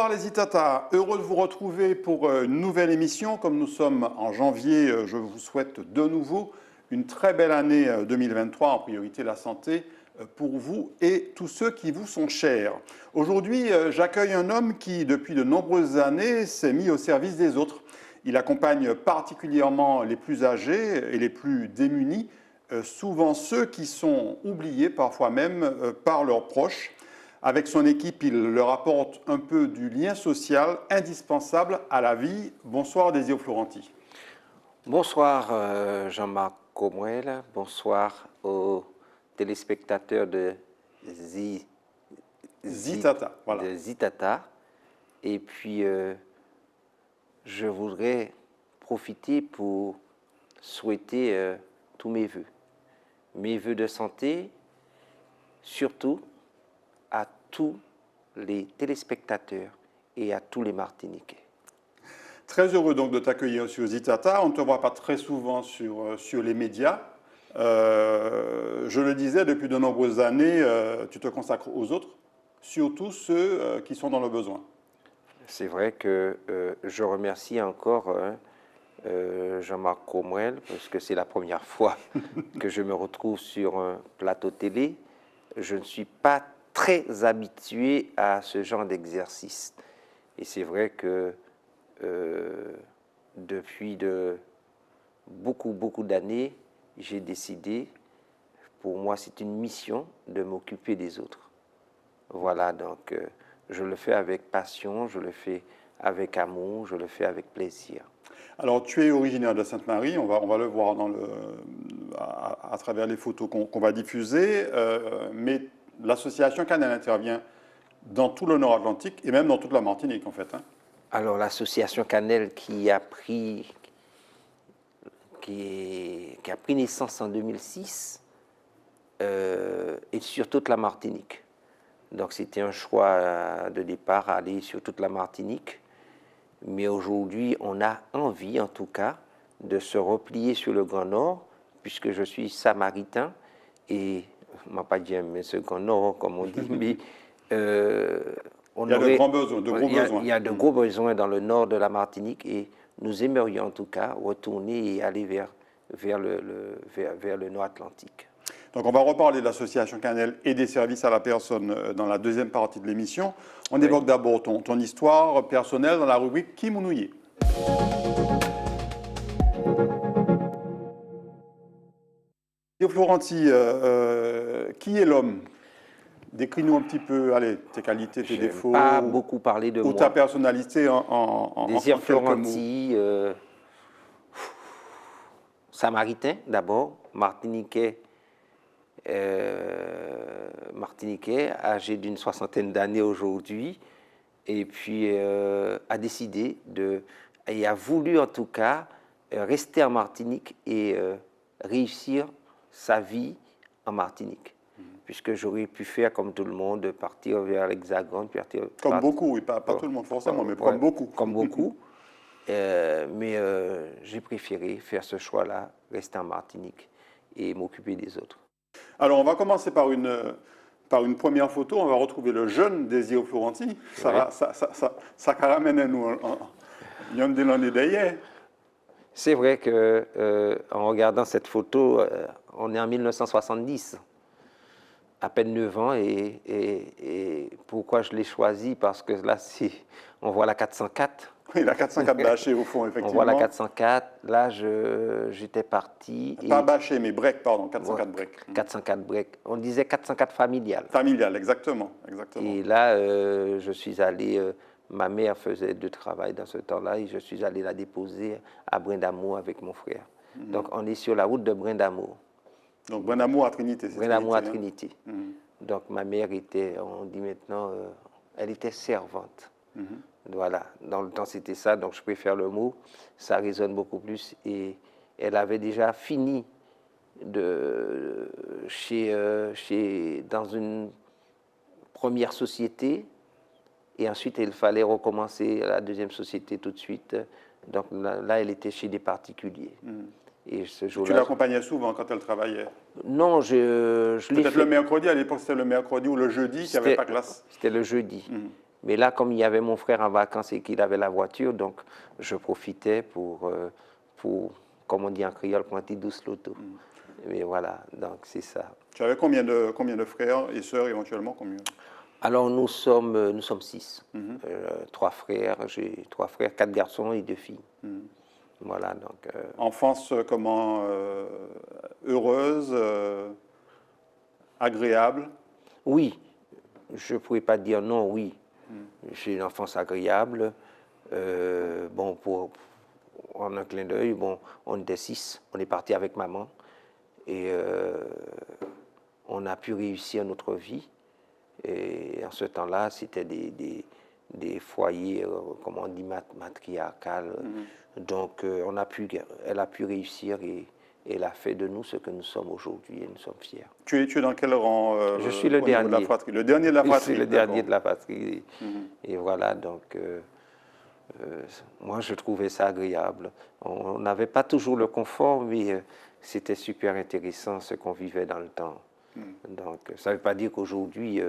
Bonsoir les Itata, heureux de vous retrouver pour une nouvelle émission. Comme nous sommes en janvier, je vous souhaite de nouveau une très belle année 2023, en priorité la santé pour vous et tous ceux qui vous sont chers. Aujourd'hui, j'accueille un homme qui, depuis de nombreuses années, s'est mis au service des autres. Il accompagne particulièrement les plus âgés et les plus démunis, souvent ceux qui sont oubliés, parfois même par leurs proches. Avec son équipe, il leur apporte un peu du lien social indispensable à la vie. Bonsoir Désir Florenti. Bonsoir Jean-Marc Comouel, bonsoir aux téléspectateurs de Zitata. Voilà. de Zitata. Et puis, je voudrais profiter pour souhaiter tous mes vœux. Mes vœux de santé, surtout à tous les téléspectateurs et à tous les Martiniquais. Très heureux donc de t'accueillir sur Zitata. On ne te voit pas très souvent sur les médias. Je le disais, depuis de nombreuses années, tu te consacres aux autres, surtout ceux qui sont dans le besoin. C'est vrai que je remercie encore Jean-Marc Comouel, parce que c'est la première fois que je me retrouve sur un plateau télé. Je ne suis pas très habitué à ce genre d'exercice. Et c'est vrai que depuis beaucoup d'années, j'ai décidé, pour moi c'est une mission, de m'occuper des autres. Voilà, donc je le fais avec passion, je le fais avec amour, je le fais avec plaisir. Alors, tu es originaire de Sainte-Marie, on va le voir à travers les photos qu'on va diffuser, mais l'association Canel intervient dans tout le Nord-Atlantique et même dans toute la Martinique, en fait. Hein. Alors, l'association Canel qui a pris naissance en 2006 est sur toute la Martinique. Donc, c'était un choix de départ, aller sur toute la Martinique. Mais aujourd'hui, on a envie, en tout cas, de se replier sur le Grand Nord, puisque je suis samaritain, et on ne m'a pas dit mais ce Grand Nord, comme on dit, mais il y a de gros besoins. Il y a de gros besoins dans le nord de la Martinique, et nous aimerions en tout cas retourner et aller vers le nord Atlantique. Donc on va reparler de l'association Canel et des services à la personne dans la deuxième partie de l'émission. On évoque d'abord ton histoire personnelle dans la rubrique Qui Mounouillé. Florenti, qui est l'homme? Décris-nous un petit peu, allez, tes qualités, tes défauts. Pas beaucoup parler de ou moi. Ta personnalité en Désir Florenti, samaritain d'abord, martiniquais, âgé d'une 60aine d'années aujourd'hui, et puis a décidé et a voulu en tout cas rester en Martinique et réussir sa vie en Martinique. Puisque j'aurais pu faire comme tout le monde, partir vers l'Hexagone. Comme beaucoup, oui, pas tout le monde forcément, mais comme beaucoup. Comme beaucoup. Mais j'ai préféré faire ce choix-là, rester en Martinique et m'occuper des autres. Alors, on va commencer par une première photo. On va retrouver le jeune Désir Florenti. Ça caramène à nous. Il y a un délanné d'ailleurs. C'est vrai qu'en regardant cette photo, on est en 1970. À peine 9 ans, et pourquoi je l'ai choisi? Parce que là, on voit la 404. Oui, la 404 bâchée au fond, effectivement. On voit la 404, là j'étais parti. Pas bâchée, mais break, pardon, 404 break. 404 break, on disait 404 familial. Familial, exactement. Et là, je suis allé, ma mère faisait du travail dans ce temps-là, et je suis allé la déposer à Brindamour avec mon frère. Donc on est sur la route de Brindamour. Donc, Brindamour à Trinité. Brindamour à Trinité. Donc, ma mère était, on dit maintenant, elle était servante. Voilà, dans le temps, c'était ça, donc je préfère le mot. Ça résonne beaucoup plus. Et elle avait déjà fini dans une première société. Et ensuite, il fallait recommencer la deuxième société tout de suite. Donc, là elle était chez des particuliers. Et ce jour-là, tu l'accompagnais souvent quand elle travaillait? Non, je l'ai fait. Peut-être le mercredi, à l'époque c'était le mercredi ou le jeudi qu'il n'y avait pas classe. C'était le jeudi. Mais là, comme il y avait mon frère en vacances et qu'il avait la voiture, donc je profitais comme on dit en créole, pour un petit douce l'auto. Mais voilà, donc c'est ça. Tu avais combien de frères et sœurs éventuellement combien? Alors nous sommes 6. Trois frères, j'ai 3 frères, 4 garçons et 2 filles. Voilà, donc. Enfance comment heureuse, agréable? Oui, je ne pourrais pas dire non, oui. J'ai une enfance agréable. Bon, en un clin d'œil, bon, on était 6, on est parti avec maman et on a pu réussir notre vie. Et en ce temps-là, c'était des foyers, comment on dit, matriarcales. Donc, elle a pu réussir et elle a fait de nous ce que nous sommes aujourd'hui et nous sommes fiers. Tu es dans quel rang Je suis le au niveau de la dernier. fratrie? Le dernier de la fratrie. Je suis le dernier de la fratrie. Mhm. Et voilà, donc, moi, je trouvais ça agréable. On n'avait pas toujours le confort, mais c'était super intéressant ce qu'on vivait dans le temps. Donc, ça ne veut pas dire qu'aujourd'hui,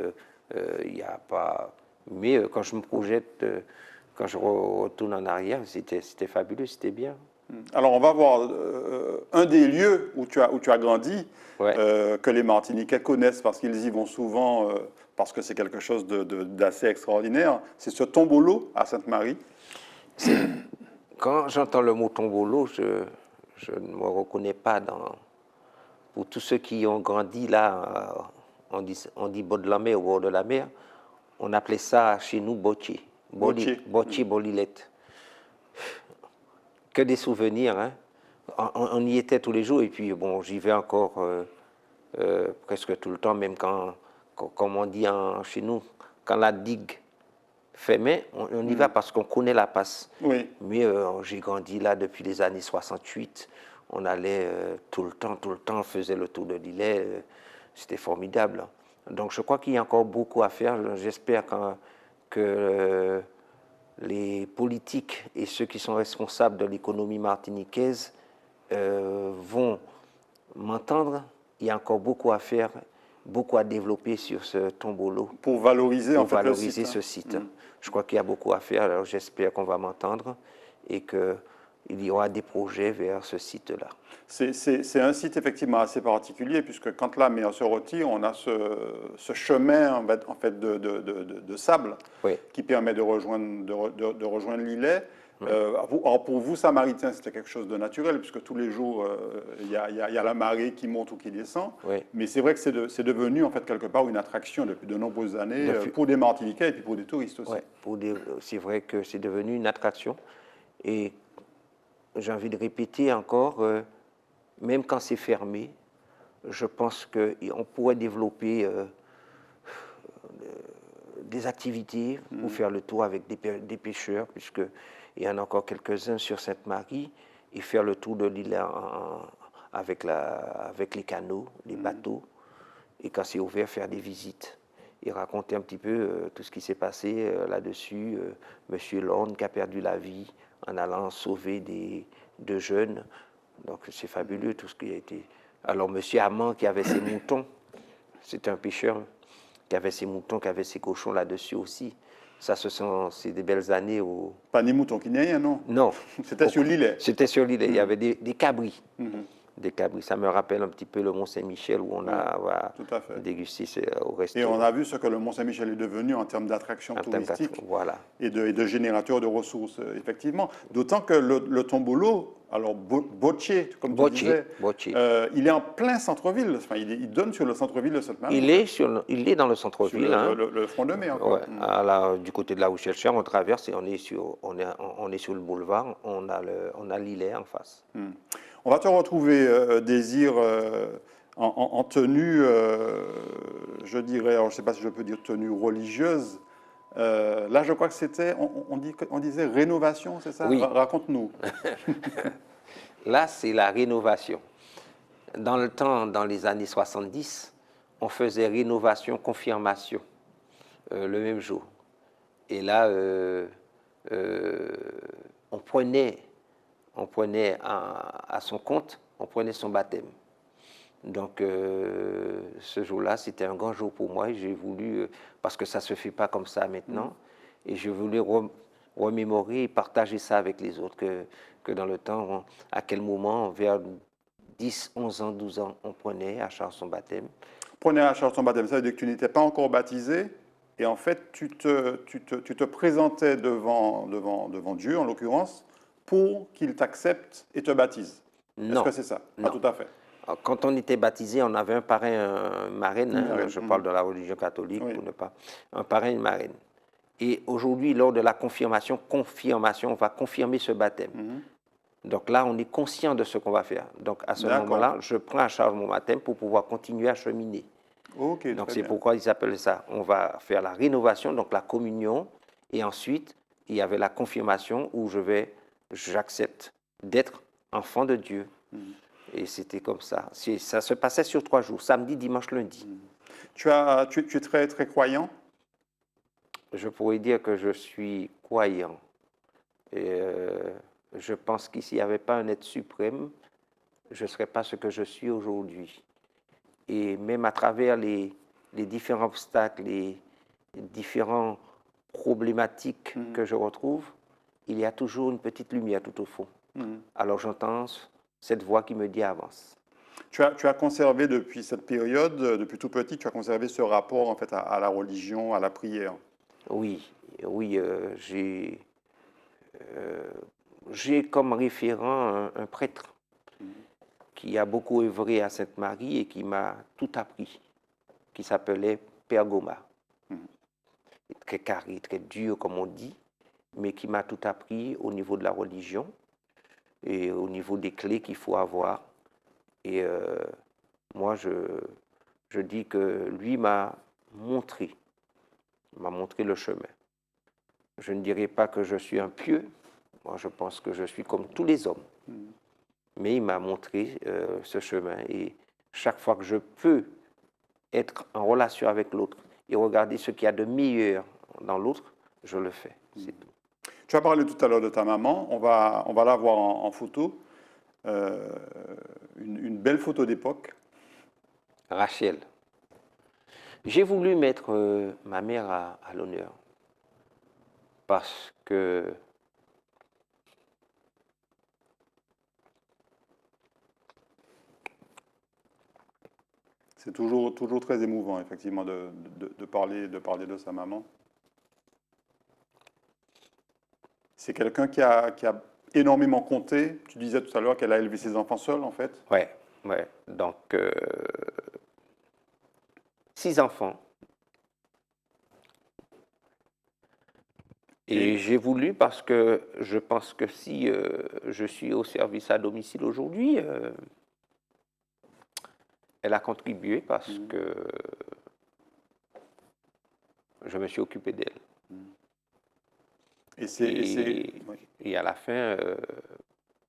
il n'y a pas... Mais quand je me projette, quand je retourne en arrière, c'était fabuleux, c'était bien. Alors, on va voir un des lieux où tu as grandi, Ouais. que les Martiniquais connaissent parce qu'ils y vont souvent, parce que c'est quelque chose d'assez extraordinaire. C'est ce tombolo à Sainte-Marie. Quand j'entends le mot tombolo, je ne me reconnais pas dans... Pour tous ceux qui ont grandi là, on dit bord de la mer, au bord de la mer, on appelait ça chez nous bocce. Bocce. Bocce, bolilette. Que des souvenirs, hein. On y était tous les jours et puis bon, j'y vais encore presque tout le temps, même comme on dit chez nous, quand la digue fermée, on y va parce qu'on connaît la passe. Oui. Mais j'ai grandi là depuis les années 68. On allait tout le temps, on faisait le tour de l'îlet. C'était formidable. Donc je crois qu'il y a encore beaucoup à faire. J'espère que les politiques et ceux qui sont responsables de l'économie martiniquaise vont m'entendre. Il y a encore beaucoup à faire, beaucoup à développer sur ce tombolo. Pour valoriser, Pour en fait, valoriser le site. ce site. Je crois qu'il y a beaucoup à faire, alors j'espère qu'on va m'entendre et qu'il y aura des projets vers ce site-là. C'est un site effectivement assez particulier puisque quand la mer se retire, on a ce chemin en fait de sable Oui. qui permet de rejoindre l'îlet. Alors pour vous, Samaritains, c'était quelque chose de naturel puisque tous les jours, il y a la marée qui monte ou qui descend. Oui. Mais c'est vrai que c'est devenu en fait quelque part une attraction depuis de nombreuses années pour des Martiniquais et puis pour des touristes aussi. Ouais, c'est vrai que c'est devenu une attraction. Et j'ai envie de répéter encore, même quand c'est fermé, je pense qu'on pourrait développer des activités pour faire le tour avec des pêcheurs, puisqu'il y en a encore quelques-uns sur Sainte-Marie, et faire le tour de l'île avec les canaux, les bateaux, et quand c'est ouvert, faire des visites. Et raconter un petit peu tout ce qui s'est passé là-dessus. Monsieur Lorne qui a perdu la vie en allant sauver deux jeunes. Donc c'est fabuleux tout ce qui a été. Alors Monsieur Amand qui avait ses moutons, c'était un pêcheur qui avait ses moutons, qui avait ses cochons là-dessus aussi. Ça, c'est des belles années où... Pas ni mouton qui n'y rien, non? Non. C'était sur l'îlet. C'était sur l'îlet. Il y avait des cabris. Des cabris. Ça me rappelle un petit peu le Mont-Saint-Michel où on a dégusté au restaurant. Et on a vu ce que le Mont-Saint-Michel est devenu en termes d'attraction touristique voilà. et de générateur de ressources, effectivement. D'autant que le tombolo, alors Bocce, comme tu disais, il est en plein centre-ville. Enfin, il donne sur le centre-ville de Sainte-Marie. Il est dans le centre-ville. Sur le front de mer. Ouais. Du côté de la Rouchelle-Cher, on traverse et on est sur le boulevard. On a l'îlet en face. On va te retrouver, Désir, en tenue, je dirais, alors je ne sais pas si je peux dire tenue religieuse. Là, je crois que c'était, on disait rénovation, c'est ça? Oui. Raconte-nous. Là, c'est la rénovation. Dans le temps, dans les années 70, on faisait rénovation, confirmation, le même jour. Et là, on prenait à son compte, on prenait son baptême. Donc, ce jour-là, c'était un grand jour pour moi. J'ai voulu, parce que ça ne se fait pas comme ça maintenant, Et je voulais remémorer et partager ça avec les autres, que dans le temps, à quel moment, vers 10, 11 ans, 12 ans, on prenait à charge son baptême. Prenez à charge ton baptême, ça veut dire que tu n'étais pas encore baptisé, et en fait, tu te présentais devant Dieu, en l'occurrence, pour qu'il t'accepte et te baptise. Est-ce que Non, c'est ça? Pas non. tout à fait. Alors, quand on était baptisé, on avait un parrain, un marraine, Une hein, marraine, je parle de la religion catholique oui. pour ne pas. Un parrain, une marraine. Et aujourd'hui, lors de la confirmation, on va confirmer ce baptême. Donc là, on est conscient de ce qu'on va faire. Donc à ce D'accord. moment-là, je prends à charge mon baptême pour pouvoir continuer à cheminer. Ok, Donc très c'est bien. pourquoi ils appellent ça. On va faire la rénovation, donc la communion, et ensuite il y avait la confirmation où j'accepte d'être enfant de Dieu. Et c'était comme ça. Ça se passait sur 3 jours, samedi, dimanche, lundi. Tu es très, très croyant? Je pourrais dire que je suis croyant. Et je pense qu'ici, il n'y avait pas un être suprême, je ne serais pas ce que je suis aujourd'hui. Et même à travers les différents obstacles, les différentes problématiques que je retrouve, il y a toujours une petite lumière tout au fond. Alors j'entends cette voix qui me dit avance. Tu as conservé depuis cette période, depuis tout petit, tu as conservé ce rapport en fait à la religion, à la prière. Oui, oui, j'ai comme référent un prêtre qui a beaucoup œuvré à Sainte-Marie et qui m'a tout appris, qui s'appelait Père Goma. Très carré, très dur, comme on dit, mais qui m'a tout appris au niveau de la religion et au niveau des clés qu'il faut avoir. Et moi, je dis que lui m'a montré le chemin. Je ne dirais pas que je suis un pieux, moi je pense que je suis comme tous les hommes. Mais il m'a montré ce chemin. Et chaque fois que je peux être en relation avec l'autre et regarder ce qu'il y a de meilleur dans l'autre, je le fais. C'est tout. Tu as parlé tout à l'heure de ta maman, on va la voir en photo. Une belle photo d'époque. Rachel. J'ai voulu mettre ma mère à l'honneur parce que C'est toujours très émouvant, effectivement, de parler de sa maman. C'est quelqu'un qui a énormément compté. Tu disais tout à l'heure qu'elle a élevé ses enfants seule, en fait. ouais. Donc 6 enfants. Et j'ai voulu parce que je pense que si je suis au service à domicile aujourd'hui, elle a contribué parce que je me suis occupé d'elle. Et à la fin,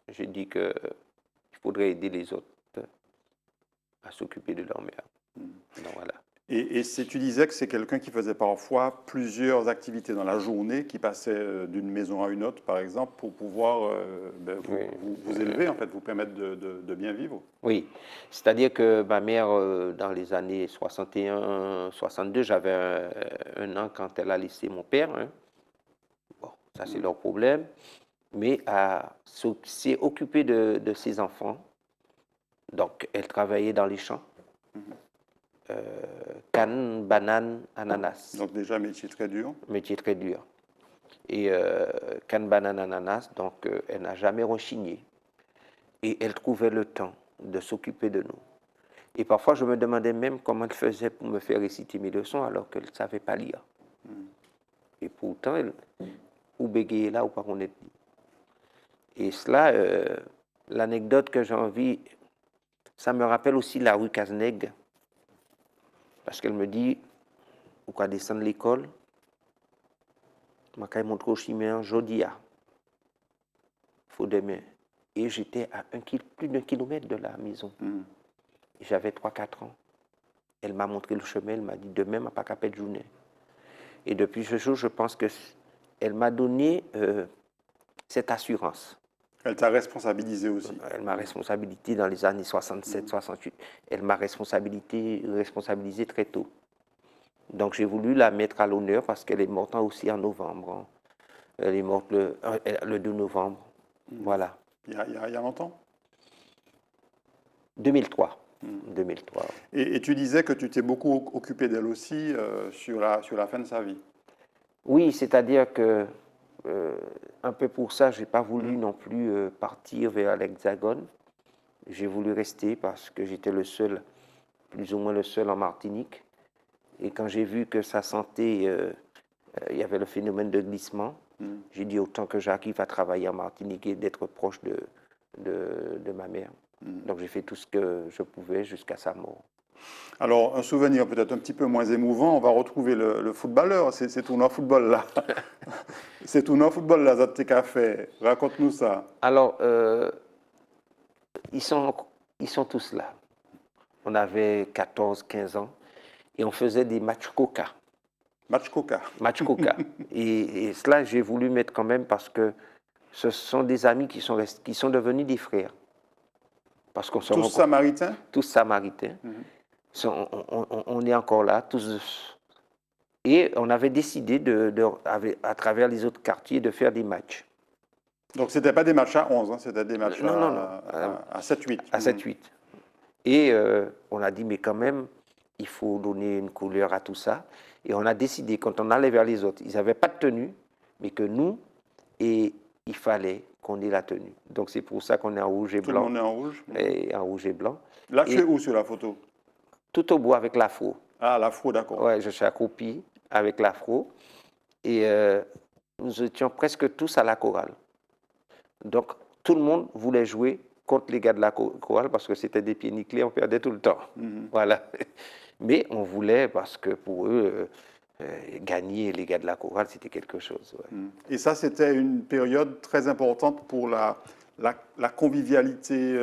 j'ai dit qu'il faudrait aider les autres à s'occuper de leur mère. Donc voilà. Et tu disais que c'est quelqu'un qui faisait parfois plusieurs activités dans la journée, qui passait d'une maison à une autre, par exemple, pour pouvoir vous élever, en fait, vous permettre de bien vivre. Oui, c'est-à-dire que ma mère, dans les années 61, 62, j'avais un an quand elle a laissé mon père. Hein. Bon, ça c'est leur problème. Mais s'est occupée de ses enfants. Donc, elle travaillait dans les champs. Canne, banane, ananas. Donc déjà, métier très dur. Métier très dur. Et canne, banane, ananas, donc elle n'a jamais rechigné. Et elle trouvait le temps de s'occuper de nous. Et parfois, je me demandais même comment elle faisait pour me faire réciter mes leçons alors qu'elle ne savait pas lire. Et pourtant, elle ou bégayait là ou pas qu'on est. Et cela, l'anecdote que j'ai envie, ça me rappelle aussi la rue Cazeneg. Parce qu'elle me dit, ou quoi descendre l'école, je vais montrer au chimien, Jodia, faut demain. Et j'étais à plus d'un kilomètre de la maison. J'avais 3-4 ans. Elle m'a montré le chemin, elle m'a dit, demain, je ne pas qu'à de journée. Et depuis ce jour, je pense qu'elle m'a donné cette assurance. Elle t'a responsabilisé aussi. Elle m'a responsabilisé dans les années 67, 68. Elle m'a responsabilisé très tôt. Donc j'ai voulu la mettre à l'honneur parce qu'elle est morte aussi en novembre, hein. Elle est morte le 2 novembre. Voilà. Il y a longtemps? 2003. 2003. Et tu disais que tu t'es beaucoup occupé d'elle aussi sur la fin de sa vie. Oui, c'est-à-dire que, un peu pour ça, je n'ai pas voulu non plus partir vers l'Hexagone. J'ai voulu rester parce que j'étais le seul, plus ou moins le seul en Martinique. Et quand j'ai vu que sa santé, il y avait le phénomène de glissement, j'ai dit autant que j'arrive à travailler en Martinique et d'être proche de ma mère. Donc j'ai fait tout ce que je pouvais jusqu'à sa mort. Alors, un souvenir peut-être un petit peu moins émouvant, on va retrouver le footballeur, c'est tout notre football là. C'est tout notre football là, Zate Café. Raconte-nous ça. Alors, ils sont tous là. On avait 14, 15 ans et on faisait des matchs coca. Match coca. Match coca. et cela, j'ai voulu mettre quand même parce que ce sont des amis qui sont devenus des frères. Parce qu'on se Tous samaritains? Tous samaritains. On est encore là, tous. Et on avait décidé, à travers les autres quartiers, de faire des matchs. Donc, ce n'était pas des matchs à 11, hein, c'était des matchs non. à 7-8. À 7-8. Et on a dit, mais quand même, il faut donner une couleur à tout ça. Et on a décidé, quand on allait vers les autres, ils n'avaient pas de tenue, mais que nous, et il fallait qu'on ait la tenue. Donc c'est pour ça qu'on est en rouge et blanc. Tout le monde est en rouge. Et en rouge et blanc. Là, tu es où sur la photo? Tout au bout avec l'afro. Ah, l'afro, d'accord. Ouais, je suis accroupi avec l'afro. Et nous étions presque tous à la chorale. Donc tout le monde voulait jouer contre les gars de la chorale parce que c'était des pieds nickelés, on perdait tout le temps. Voilà. Mais on voulait parce que pour eux, gagner les gars de la chorale, c'était quelque chose. Ouais. Et ça, c'était une période très importante pour la convivialité,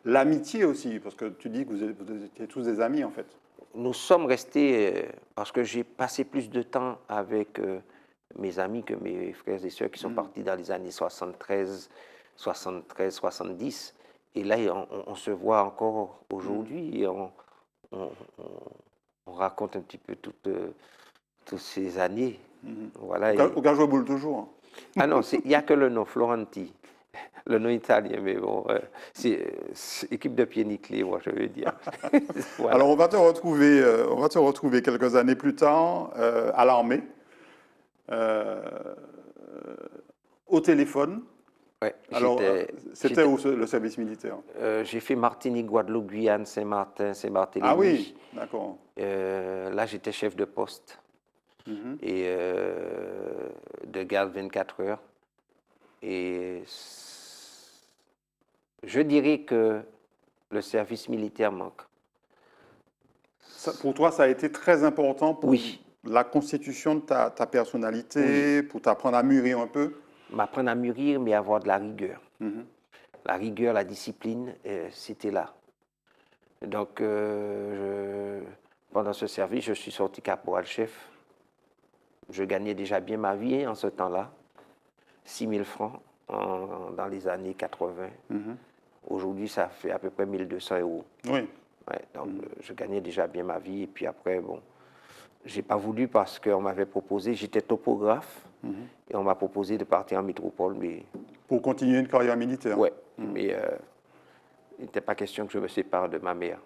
l'amitié aussi, parce que tu dis que vous étiez tous des amis en fait. Nous sommes restés, parce que j'ai passé plus de temps avec mes amis que mes frères et sœurs qui sont partis dans les années 73, 70. Et là, on se voit encore aujourd'hui et on raconte un petit peu toutes ces années. Voilà. Au Gajoboul toujours. Hein. Ah non, il n'y a que le nom, Florenti. Le nom italien, mais bon, c'est équipe de pieds nickelés, moi, je veux dire. Voilà. Alors, on va te retrouver quelques années plus tard à l'armée, au téléphone. Ouais, alors, c'était où le service militaire? J'ai fait Martinique, Guadeloupe, Guyane, Saint-Martin, Saint-Barthélemy. Ah oui, d'accord. Là, j'étais chef de poste et de garde 24 heures. Et je dirais que le service militaire manque. Pour toi, ça a été très important pour la constitution de ta personnalité, pour t'apprendre à mûrir un peu? M'apprendre à mûrir, mais avoir de la rigueur. La rigueur, la discipline, c'était là. Donc, pendant ce service, je suis sorti caporal-chef. Je gagnais déjà bien ma vie en ce temps-là. 6 000 francs dans les années 80. Aujourd'hui, ça fait à peu près 1 200 €. Oui. Ouais, donc, je gagnais déjà bien ma vie. Et puis après, bon, je n'ai pas voulu parce qu'on m'avait proposé, j'étais topographe, et on m'a proposé de partir en métropole. Mais... Pour continuer une carrière militaire? Oui, mais il n'était pas question que je me sépare de ma mère.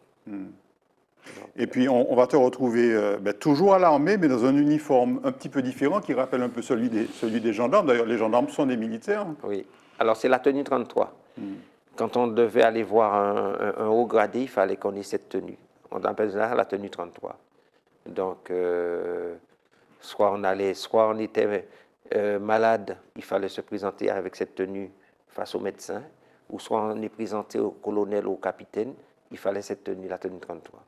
Et puis, on va te retrouver toujours à l'armée, mais dans un uniforme un petit peu différent qui rappelle un peu celui des gendarmes. D'ailleurs, les gendarmes sont des militaires. Oui. Alors, c'est la tenue 33. Quand on devait aller voir un haut gradé, il fallait qu'on ait cette tenue. On appelle ça la tenue 33. Donc, soit on était malade, il fallait se présenter avec cette tenue face au médecin, ou soit on est présenté au colonel ou au capitaine, il fallait cette tenue, la tenue 33.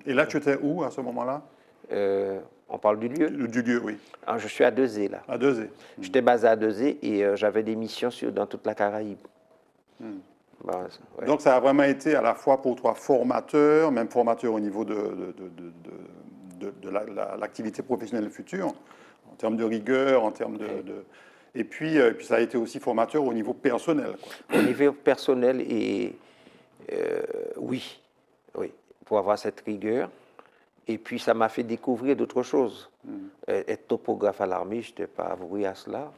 Et là, tu étais où à ce moment-là? On parle du lieu? Du lieu, oui. Alors, je suis à Dezé, là. À Dezé. J'étais basé à Dezé et j'avais des missions dans toute la Caraïbe. Donc, ça a vraiment été à la fois pour toi formateur, même formateur au niveau de l'activité professionnelle future, en termes de rigueur, en termes Et puis, ça a été aussi formateur au niveau personnel. Au niveau personnel, et oui, pour avoir cette rigueur Et puis, ça m'a fait découvrir d'autres choses. Être topographe à l'armée, je n'étais pas voué à cela.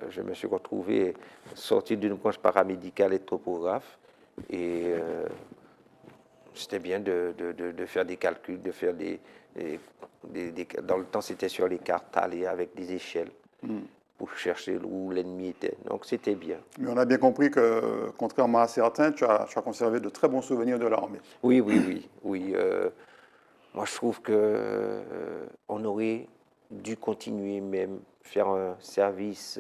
Je me suis retrouvé sorti d'une branche paramédicale et topographe. Et c'était bien de faire des calculs, de faire dans le temps, c'était sur les cartes, aller avec des échelles pour chercher où l'ennemi était. Donc, c'était bien. Mais on a bien compris que, contrairement à certains, tu as conservé de très bons souvenirs de l'armée. Oui, oui, oui, oui. Moi, je trouve que on aurait dû continuer même faire un service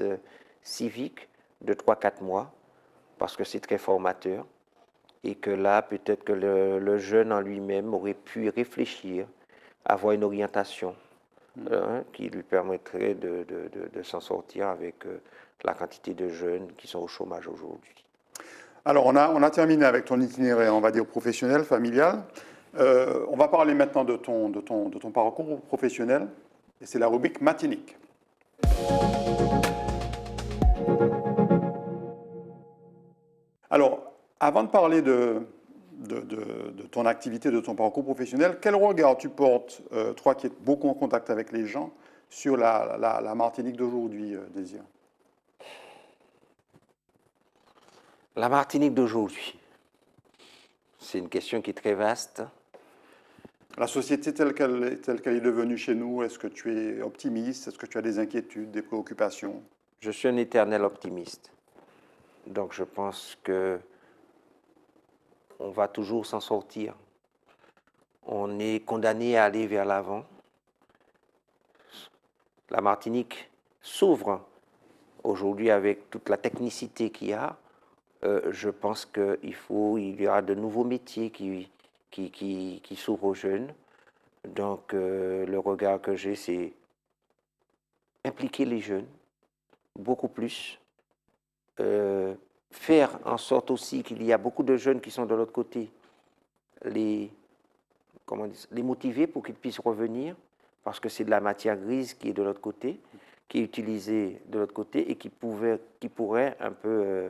civique de 3-4 mois parce que c'est très formateur et que là, peut-être que le jeune en lui-même aurait pu réfléchir, avoir une orientation qui lui permettrait de s'en sortir avec la quantité de jeunes qui sont au chômage aujourd'hui. Alors, on a terminé avec ton itinéraire, on va dire, professionnel, familial. On va parler maintenant de ton parcours professionnel, et c'est la rubrique Matinique. Alors, avant de parler de ton activité, de ton parcours professionnel, quel regard tu portes, toi qui es beaucoup en contact avec les gens, sur la Martinique d'aujourd'hui, Désir? La Martinique d'aujourd'hui, c'est une question qui est très vaste. La société telle qu'elle est devenue chez nous, est-ce que tu es optimiste? Est-ce que tu as des inquiétudes, des préoccupations? Je suis un éternel optimiste. Donc je pense que on va toujours s'en sortir. On est condamné à aller vers l'avant. La Martinique s'ouvre aujourd'hui avec toute la technicité qu'il y a. Je pense qu'il y aura de nouveaux métiers qui s'ouvrent aux jeunes. Donc le regard que j'ai, c'est impliquer les jeunes beaucoup plus. Faire en sorte aussi qu'il y a beaucoup de jeunes qui sont de l'autre côté, les motiver pour qu'ils puissent revenir, parce que c'est de la matière grise qui est de l'autre côté, qui est utilisée de l'autre côté et qui pourrait un peu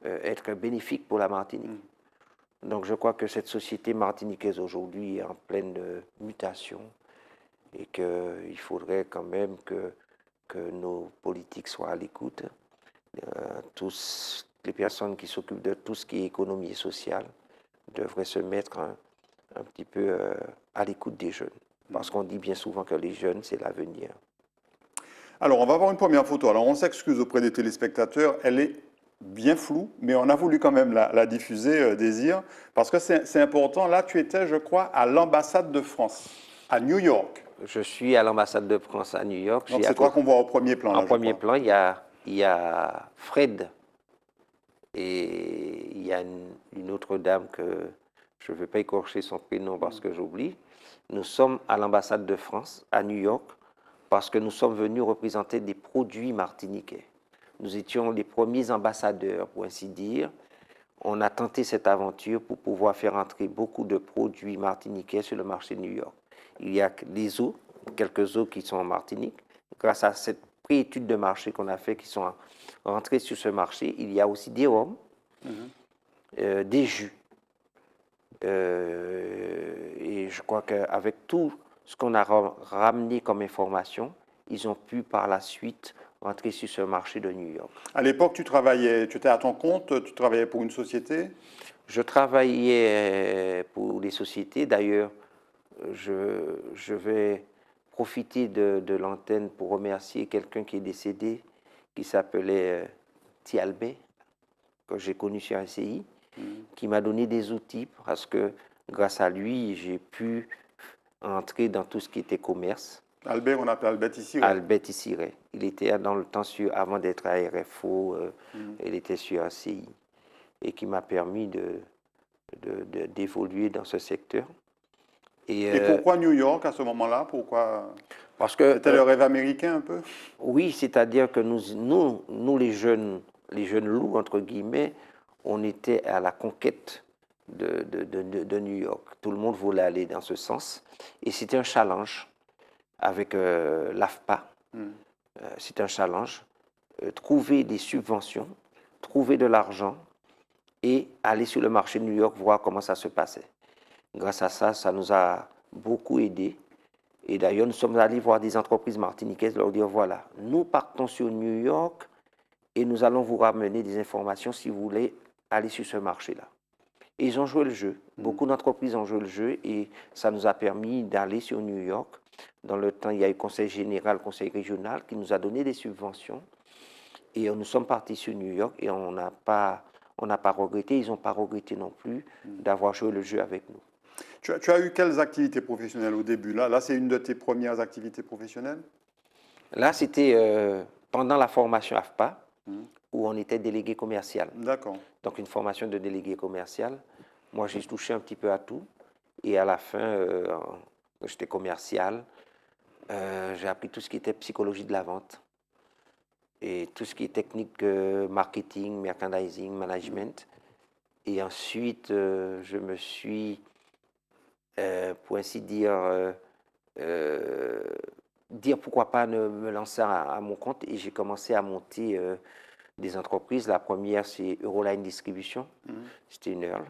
être bénéfique pour la Martinique. Donc je crois que cette société martiniquaise aujourd'hui est en pleine mutation et qu'il faudrait quand même que nos politiques soient à l'écoute. Tous les personnes qui s'occupent de tout ce qui est économie et sociale devraient se mettre un petit peu à l'écoute des jeunes. Parce qu'on dit bien souvent que les jeunes, c'est l'avenir. Alors, on va voir une première photo. Alors, on s'excuse auprès des téléspectateurs. Elle est bien floue, mais on a voulu quand même la diffuser, Désir, parce que c'est important. Là, tu étais, je crois, à l'ambassade de France, à New York. Je suis à l'ambassade de France à New York. Donc, c'est toi qu'on voit au premier plan. En là, premier plan, il y a Fred et il y a une autre dame que je ne vais pas écorcher son prénom parce que j'oublie. Nous sommes à l'ambassade de France à New York parce que nous sommes venus représenter des produits martiniquais. Nous étions les premiers ambassadeurs, pour ainsi dire. On a tenté cette aventure pour pouvoir faire entrer beaucoup de produits martiniquais sur le marché de New York. Il y a des eaux, quelques eaux qui sont en Martinique. Grâce à cette pré-étude de marché qu'on a fait, qui sont rentrés sur ce marché, il y a aussi des rhums, des jus. Et je crois qu'avec tout ce qu'on a ramené comme information, ils ont pu par la suite rentrer sur ce marché de New York. À l'époque, tu étais à ton compte, tu travaillais pour une société? Je travaillais pour des sociétés. D'ailleurs, je vais profiter de l'antenne pour remercier quelqu'un qui est décédé, qui s'appelait Tialbé, que j'ai connu sur RCI, qui m'a donné des outils parce que grâce à lui, j'ai pu entrer dans tout ce qui était commerce. Albert, on appelle Albert Issiré. Albert Issiré. Il était dans le temps avant d'être à RFO, il était sur RCI et qui m'a permis d'évoluer dans ce secteur. Et pourquoi New York à ce moment-là? Pourquoi? Parce que c'était le rêve américain un peu? Oui, c'est-à-dire que nous les jeunes loups, entre guillemets, on était à la conquête de New York. Tout le monde voulait aller dans ce sens. Et c'était un challenge avec l'AFPA. C'est un challenge. Trouver des subventions, trouver de l'argent et aller sur le marché de New York, voir comment ça se passait. Grâce à ça, ça nous a beaucoup aidé. Et d'ailleurs, nous sommes allés voir des entreprises martiniquaises, leur dire, voilà, nous partons sur New York et nous allons vous ramener des informations si vous voulez aller sur ce marché-là. Et ils ont joué le jeu. Beaucoup d'entreprises ont joué le jeu et ça nous a permis d'aller sur New York. Dans le temps, il y a eu conseil général, conseil régional qui nous a donné des subventions. Et nous sommes partis sur New York et on n'a pas regretté, ils n'ont pas regretté non plus d'avoir joué le jeu avec nous. Tu as eu quelles activités professionnelles au début? Là, c'est une de tes premières activités professionnelles? Là, c'était pendant la formation AFPA, où on était délégué commercial. D'accord. Donc, une formation de délégué commercial. Moi, j'ai touché un petit peu à tout. Et à la fin, j'étais commercial. J'ai appris tout ce qui était psychologie de la vente et tout ce qui est technique marketing, merchandising, management. Et ensuite, je me suis, pour ainsi dire, dire pourquoi pas me lancer à mon compte. Et j'ai commencé à monter des entreprises. La première, c'est Euroline Distribution. C'était une Earl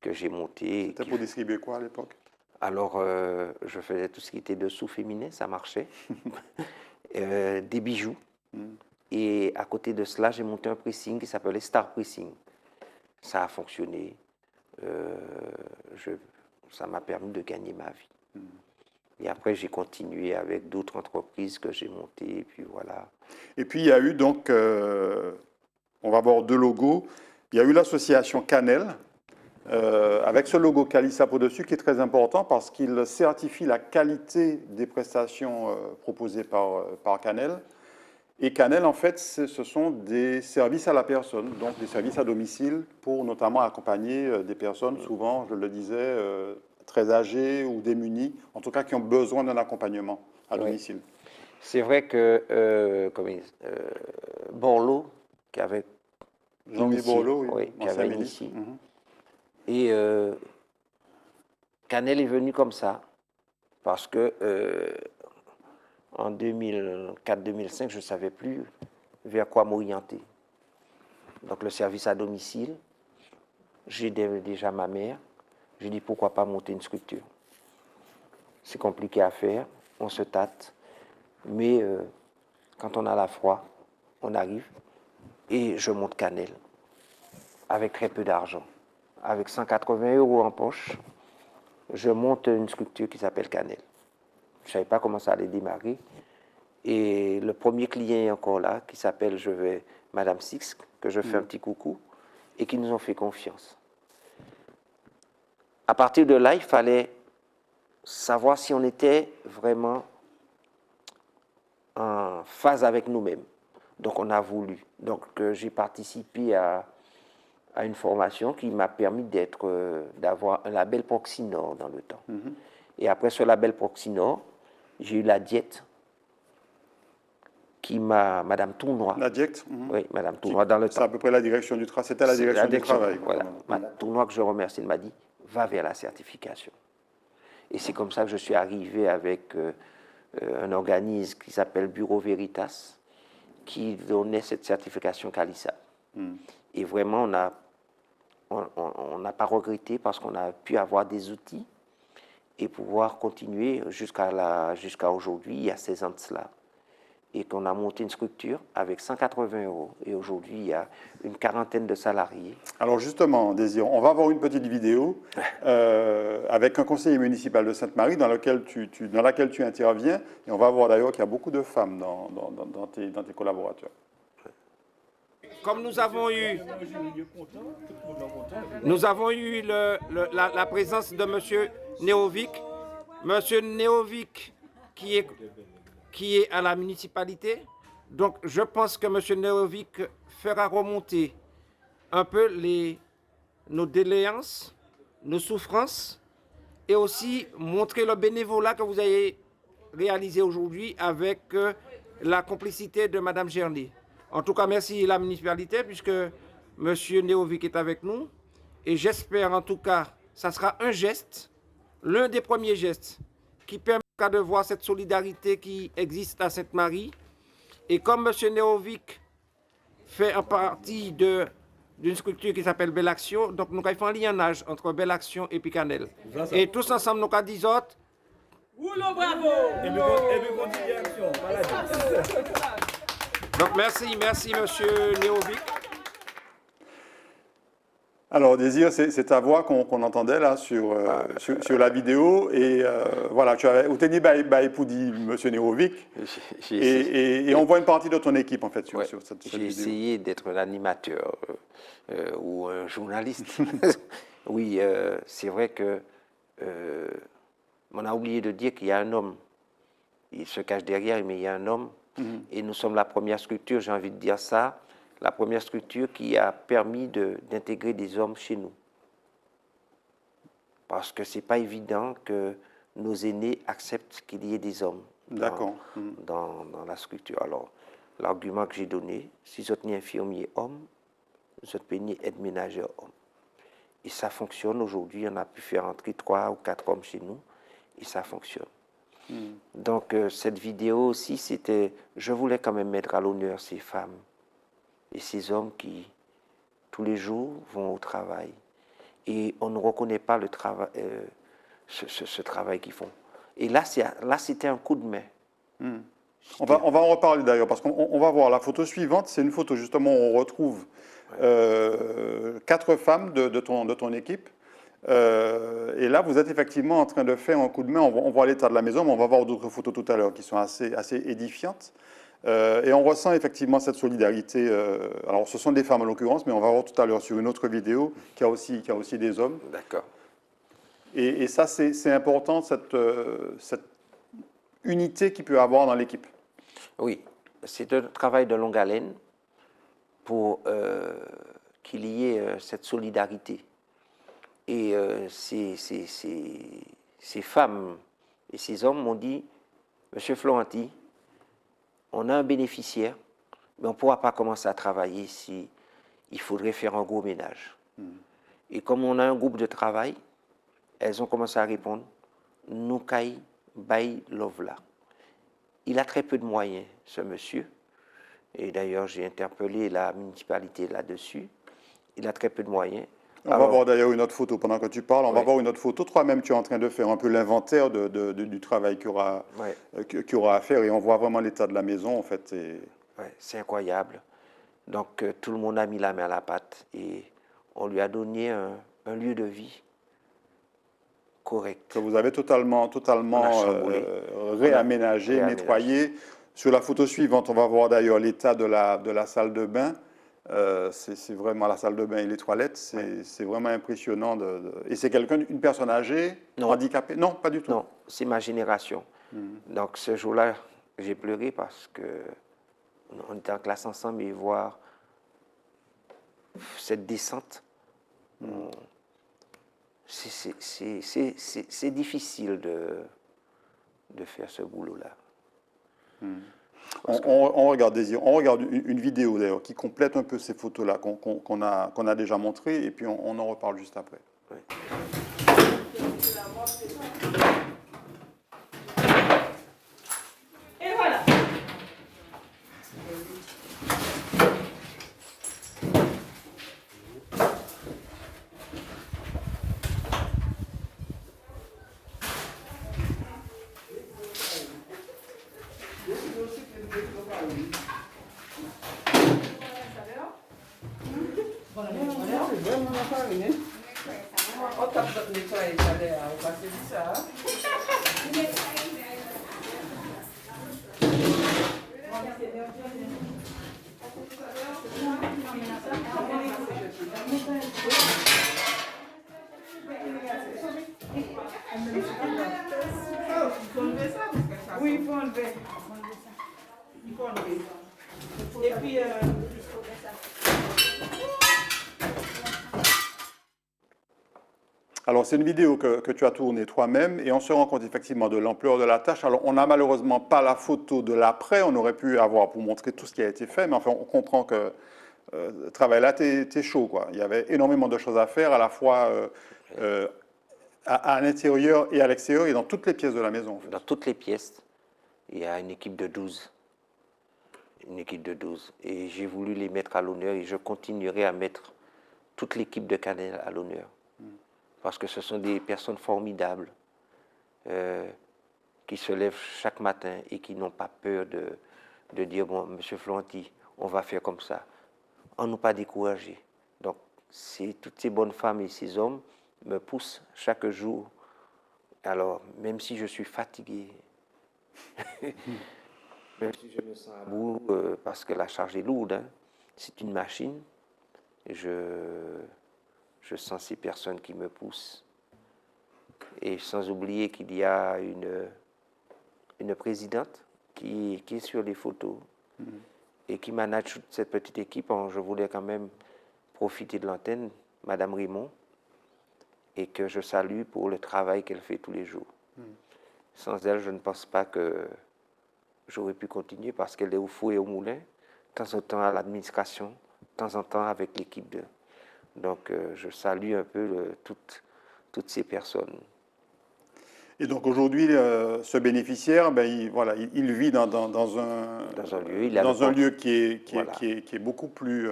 que j'ai montée. C'était pour distribuer quoi à l'époque? Alors, je faisais tout ce qui était dessous féminin, ça marchait. Des bijoux. Et à côté de cela, j'ai monté un pressing qui s'appelait Star Pressing. Ça a fonctionné. Ça m'a permis de gagner ma vie. Et après, j'ai continué avec d'autres entreprises que j'ai montées, et puis voilà. Et puis, il y a eu donc, on va voir deux logos. Il y a eu l'association Canel, avec ce logo Calisapo dessus, qui est très important parce qu'il certifie la qualité des prestations proposées par Canel. Et Canel, en fait, ce sont des services à la personne, donc des services à domicile pour notamment accompagner des personnes, souvent, je le disais, très âgées ou démunies, en tout cas qui ont besoin d'un accompagnement à domicile. C'est vrai que Borloo, qui avait Jean-Louis Borloo, oui, qui avait initié. Mhm. Et Canel est venu comme ça, parce que en 2004-2005, je ne savais plus vers quoi m'orienter. Donc le service à domicile, j'ai déjà ma mère, j'ai dit pourquoi pas monter une structure. C'est compliqué à faire, on se tâte, mais quand on a la foi, on arrive. Et je monte Canel avec très peu d'argent. Avec 180 € en poche, je monte une structure qui s'appelle Canel. Je ne savais pas comment ça allait démarrer. Et le premier client est encore là, qui s'appelle Madame Six, que je fais un petit coucou, et qui nous ont fait confiance. À partir de là, il fallait savoir si on était vraiment en phase avec nous-mêmes. Donc on a voulu. Donc j'ai participé à une formation qui m'a permis d'avoir un label Proxinor dans le temps. Et après ce label Proxinor, j'ai eu la diète qui m'a, Madame Tournois. La diète Oui, Madame Tournois dans le temps. C'est à peu près la direction du travail. C'était la direction du travail. Voilà. Madame Tournois, que je remercie, elle m'a dit, va vers la certification. Et c'est comme ça que je suis arrivé avec un organisme qui s'appelle Bureau Veritas, qui donnait cette certification Calisa. Et vraiment, on n'a pas regretté parce qu'on a pu avoir des outils et pouvoir continuer jusqu'à aujourd'hui, il y a 16 ans de cela. Et qu'on a monté une structure avec 180 €. Et aujourd'hui, il y a une quarantaine de salariés. Alors justement, Désir, on va avoir une petite vidéo avec un conseiller municipal de Sainte-Marie dans laquelle tu interviens. Et on va voir d'ailleurs qu'il y a beaucoup de femmes dans tes collaborateurs. Comme nous avons eu la présence de M. Neovic. M. Neovic qui est à la municipalité. Donc je pense que M. Neovic fera remonter un peu nos déléances, nos souffrances et aussi montrer le bénévolat que vous avez réalisé aujourd'hui avec la complicité de Mme Gerny. En tout cas, merci la municipalité puisque M. Neovic est avec nous. Et j'espère en tout cas, ça sera un geste, l'un des premiers gestes qui permettra de voir cette solidarité qui existe à Sainte-Marie. Et comme M. Neovic fait partie de d'une sculpture qui s'appelle Belle Action. Donc, nous avons fait un lignage entre Belle Action et Picanel. Et tous ensemble, nous avons dit autres. Oulou, bravo! Et puis, continue action. Voilà. Donc, merci, monsieur Néovic. Alors, Désir, c'est ta voix qu'on entendait là sur la vidéo. Et voilà, tu avais Outeni Baïpoudi, monsieur Néovic. Et on voit une partie de ton équipe, en fait, sur cette vidéo. J'ai essayé d'être un animateur ou un journaliste. Oui, c'est vrai que on a oublié de dire qu'il y a un homme. Il se cache derrière, mais il y a un homme. Et nous sommes la première structure, j'ai envie de dire ça, la première structure qui a permis d'intégrer des hommes chez nous. Parce que ce n'est pas évident que nos aînés acceptent qu'il y ait des hommes dans la structure. Alors, l'argument que j'ai donné, si vous êtes infirmier homme, vous êtes aide-ménageur homme. Et ça fonctionne aujourd'hui, on a pu faire entrer 3 ou 4 hommes chez nous, et ça fonctionne. Donc, cette vidéo aussi, c'était, je voulais quand même mettre à l'honneur ces femmes et ces hommes qui, tous les jours, vont au travail. Et on ne reconnaît pas le travail, ce travail qu'ils font. Et là, c'était un coup de main. On va en reparler d'ailleurs, parce qu'on va voir la photo suivante. C'est une photo justement où on retrouve 4 femmes de ton équipe. Et là, vous êtes effectivement en train de faire un coup de main. On voit l'état de la maison, mais on va voir d'autres photos tout à l'heure qui sont assez édifiantes. Et on ressent effectivement cette solidarité. Alors, ce sont des femmes en l'occurrence, mais on va voir tout à l'heure sur une autre vidéo qui a aussi des hommes. D'accord. Et ça, c'est important, cette unité qu'il peut y avoir dans l'équipe. Oui, c'est un travail de longue haleine pour qu'il y ait cette solidarité. Et ces femmes et ces hommes m'ont dit, Monsieur Florenti, on a un bénéficiaire, mais on ne pourra pas commencer à travailler si il faudrait faire un gros ménage. Et comme on a un groupe de travail, elles ont commencé à répondre, nous caille bail lovla. Il a très peu de moyens, ce monsieur. Et d'ailleurs, j'ai interpellé la municipalité là-dessus. Il a très peu de moyens. On va voir d'ailleurs une autre photo pendant que tu parles. On va voir une autre photo. Toi-même, tu es en train de faire un peu l'inventaire du travail qu'il y aura à faire. Et on voit vraiment l'état de la maison, en fait. C'est incroyable. Donc, tout le monde a mis la main à la pâte. Et on lui a donné un lieu de vie correct. Que vous avez totalement réaménagé, nettoyé. Sur la photo suivante, on va voir d'ailleurs l'état de la salle de bain. C'est vraiment la salle de bain et les toilettes, c'est vraiment impressionnant. Et c'est une personne âgée, handicapée? Non, pas du tout. Non, c'est ma génération. Donc ce jour-là, j'ai pleuré parce qu'on était en classe ensemble et voir cette descente, c'est difficile de faire ce boulot-là. On regarde une vidéo d'ailleurs qui complète un peu ces photos-là qu'on a déjà montrées et puis on en reparle juste après. Oui. Et voilà. Oui, il faut enlever. Il faut enlever. Et puis... Alors, c'est une vidéo que tu as tournée toi-même et on se rend compte effectivement de l'ampleur de la tâche. Alors, on n'a malheureusement pas la photo de l'après, on aurait pu avoir pour montrer tout ce qui a été fait, mais enfin, on comprend que le travail là, t'es chaud, quoi. Il y avait énormément de choses à faire, à la fois à l'intérieur et à l'extérieur et dans toutes les pièces de la maison. En fait. Dans toutes les pièces, il y a une équipe de 12. Une équipe de 12. Et j'ai voulu les mettre à l'honneur et je continuerai à mettre toute l'équipe de Canel à l'honneur. Parce que ce sont des personnes formidables qui se lèvent chaque matin et qui n'ont pas peur de dire, bon, Monsieur Florenti, on va faire comme ça. On ne nous pas décourager. Donc, toutes ces bonnes femmes et ces hommes me poussent chaque jour. Alors, même si je suis fatigué, même si je me sens à bout, parce que la charge est lourde, hein, c'est une machine, je sens ces personnes qui me poussent. Et sans oublier qu'il y a une présidente qui est sur les photos et qui manage toute cette petite équipe. Je voulais quand même profiter de l'antenne, Madame Raymond, et que je salue pour le travail qu'elle fait tous les jours. Sans elle, je ne pense pas que j'aurais pu continuer parce qu'elle est au four et au moulin, de temps en temps à l'administration, de temps en temps avec l'équipe. Donc, je salue un peu toutes ces personnes. Et donc aujourd'hui, ce bénéficiaire, ben, il vit dans un lieu qui est beaucoup plus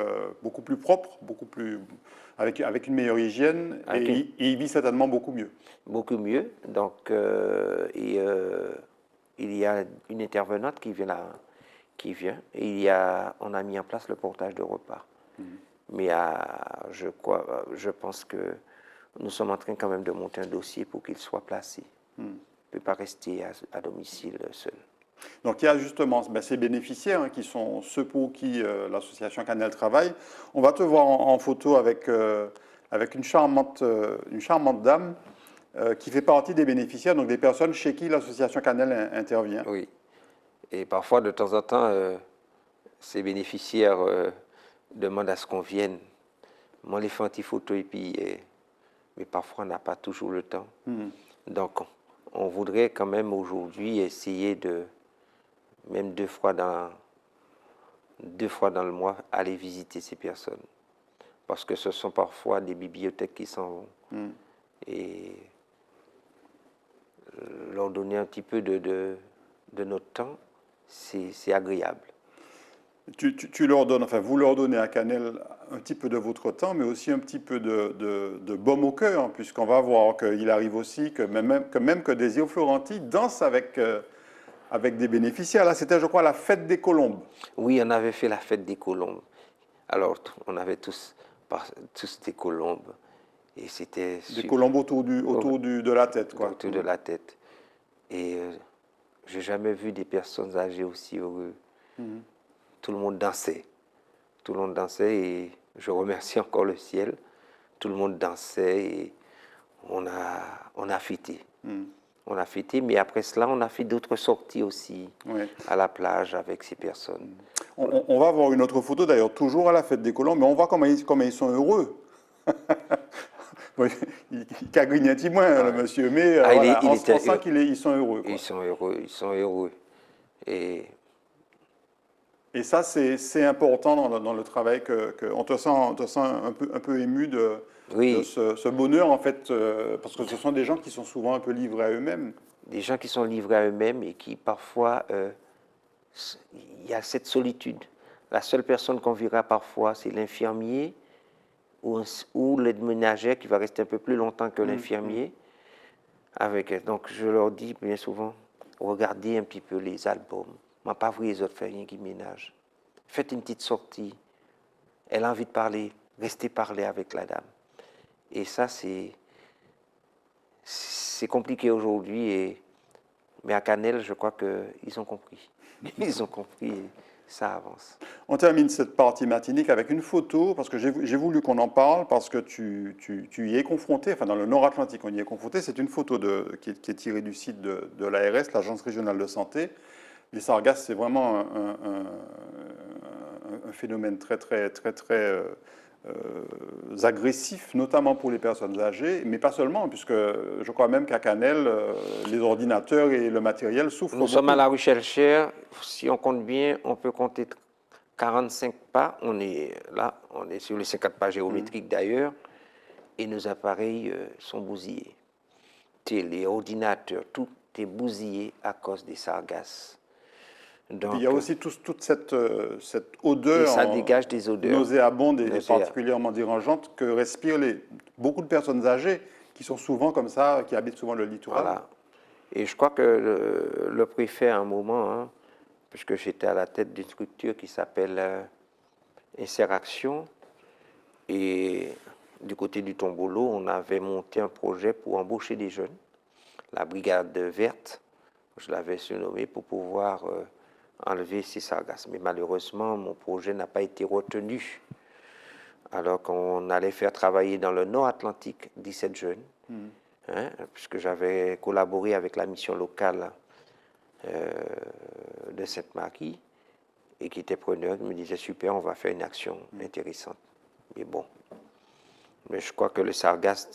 propre, avec une meilleure hygiène, et il vit certainement beaucoup mieux. Beaucoup mieux. Donc, il y a une intervenante qui vient, et on a mis en place le portage de repas. Mais je pense que nous sommes en train quand même de monter un dossier pour qu'il soit placé. Il ne peut pas rester à domicile seul. Donc il y a justement ces bénéficiaires qui sont ceux pour qui l'association Canel travaille. On va te voir en photo avec une charmante dame qui fait partie des bénéficiaires, donc des personnes chez qui l'association Canel intervient. Oui. Et parfois, de temps en temps, ces bénéficiaires demandent à ce qu'on vienne. Moi, les fais une photo et puis, mais parfois, on n'a pas toujours le temps. Donc, on voudrait quand même aujourd'hui essayer même deux fois dans le mois, aller visiter ces personnes. Parce que ce sont parfois des bibliothèques qui s'en vont. Et leur donner un petit peu de notre temps, c'est agréable. Tu leur donnes, enfin vous leur donnez à Canel un petit peu de votre temps, mais aussi un petit peu de baume au cœur, hein, puisqu'on va voir qu'il arrive aussi que même que Désir Florenti danse avec des bénéficiaires. Là, c'était, je crois, la fête des colombes. Oui, on avait fait la fête des colombes. Alors, on avait tous des colombes. Et c'était des colombes autour de la tête, quoi. Autour de la tête. Et j'ai jamais vu des personnes âgées aussi heureuses. Tout le monde dansait. Tout le monde dansait et je remercie encore le ciel. Tout le monde dansait et on a fêté. On a fêté, mais après cela, on a fait d'autres sorties aussi à la plage avec ces personnes. On va voir une autre photo, d'ailleurs, toujours à la fête des colombes, mais on voit comment ils sont heureux. Il cagrigne un petit moins, le monsieur, mais on sent qu'ils sont heureux. Quoi. Ils sont heureux. Et ça, c'est important dans le travail on te sent un peu ému de ce bonheur, en fait, parce que ce sont des gens qui sont souvent un peu livrés à eux-mêmes. Des gens qui sont livrés à eux-mêmes et qui, parfois, il y a cette solitude. La seule personne qu'on verra parfois, c'est l'infirmier ou l'aide ménagère qui va rester un peu plus longtemps que l'infirmier. Donc, je leur dis bien souvent, regardez un petit peu les albums. Je ne pas vu les autres faire rien qui ménage. Faites une petite sortie. Elle a envie de parler. Restez parler avec la dame. Et ça, c'est compliqué aujourd'hui. Mais à Canel, je crois qu'ils ont compris. Ils ont compris et ça avance. On termine cette partie matinique avec une photo, parce que j'ai voulu qu'on en parle, parce que tu y es confronté, enfin dans le Nord-Atlantique, on y est confronté. C'est une photo qui est tirée du site de l'ARS, l'Agence régionale de santé. Les sargasses, c'est vraiment un phénomène très agressif, notamment pour les personnes âgées, mais pas seulement, puisque je crois même qu'à Canel, les ordinateurs et le matériel souffrent beaucoup. Nous sommes à la rue Shelcher. Si on compte bien, on peut compter 45 pas. On est là, on est sur les 50 pas géométriques d'ailleurs, et nos appareils sont bousillés. Les ordinateurs, tout est bousillé à cause des sargasses. Donc, il y a aussi toute cette odeur et ça dégage des odeurs. nauséabonde et Nauséa. particulièrement dérangeante que respirent beaucoup de personnes âgées qui sont souvent comme ça, qui habitent souvent le littoral. Voilà. Et je crois que le préfet, à un moment, hein, puisque j'étais à la tête d'une structure qui s'appelle Inseraction, et du côté du Tombolo, on avait monté un projet pour embaucher des jeunes, la brigade verte, je l'avais surnommée, pour pouvoir enlever ces sargasses. Mais malheureusement, mon projet n'a pas été retenu. Alors qu'on allait faire travailler dans le Nord Atlantique 17 jeunes, hein, puisque j'avais collaboré avec la mission locale de Sainte-Marie, et qui était preneur, il me disait super, on va faire une action intéressante. Mais bon, mais je crois que le sargasse,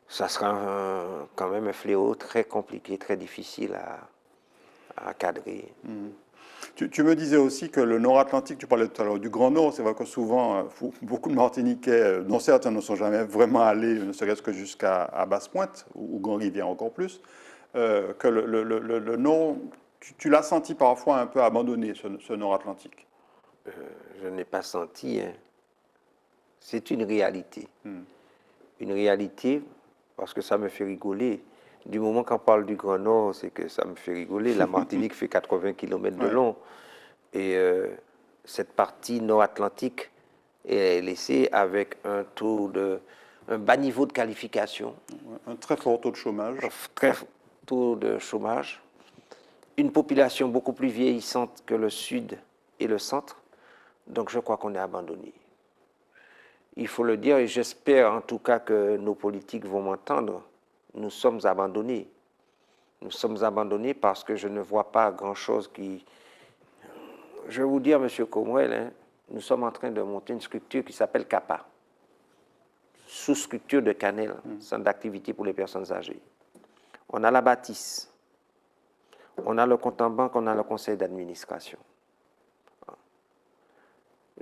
ça sera quand même un fléau très compliqué, très difficile à cadrer. Tu me disais aussi que le Nord-Atlantique, tu parlais tout à l'heure du Grand Nord, c'est vrai que souvent, beaucoup de Martiniquais, dont certains ne sont jamais vraiment allés, ne serait-ce que jusqu'à Basse-Pointe, ou Grand-Rivière encore plus, que le Nord, tu l'as senti parfois un peu abandonné, ce Nord-Atlantique. Je n'ai pas senti, hein. C'est une réalité. Une réalité, parce que ça me fait rigoler. Du moment qu'on parle du Grand Nord, c'est que ça me fait rigoler. La Martinique fait 80 km de long. Et cette partie nord-atlantique est laissée avec un bas niveau de qualification. Un très fort taux de chômage. Un très fort taux de chômage. Une population beaucoup plus vieillissante que le sud et le centre. Donc je crois qu'on est abandonné. Il faut le dire, et j'espère en tout cas que nos politiques vont m'entendre. Nous sommes abandonnés. Nous sommes abandonnés parce que je ne vois pas grand-chose qui... Je vais vous dire, M. Comwell, hein, nous sommes en train de monter une structure qui s'appelle CAPA, sous-structure de Canel, Centre d'activité pour les personnes âgées. On a la bâtisse, on a le compte en banque, on a le conseil d'administration.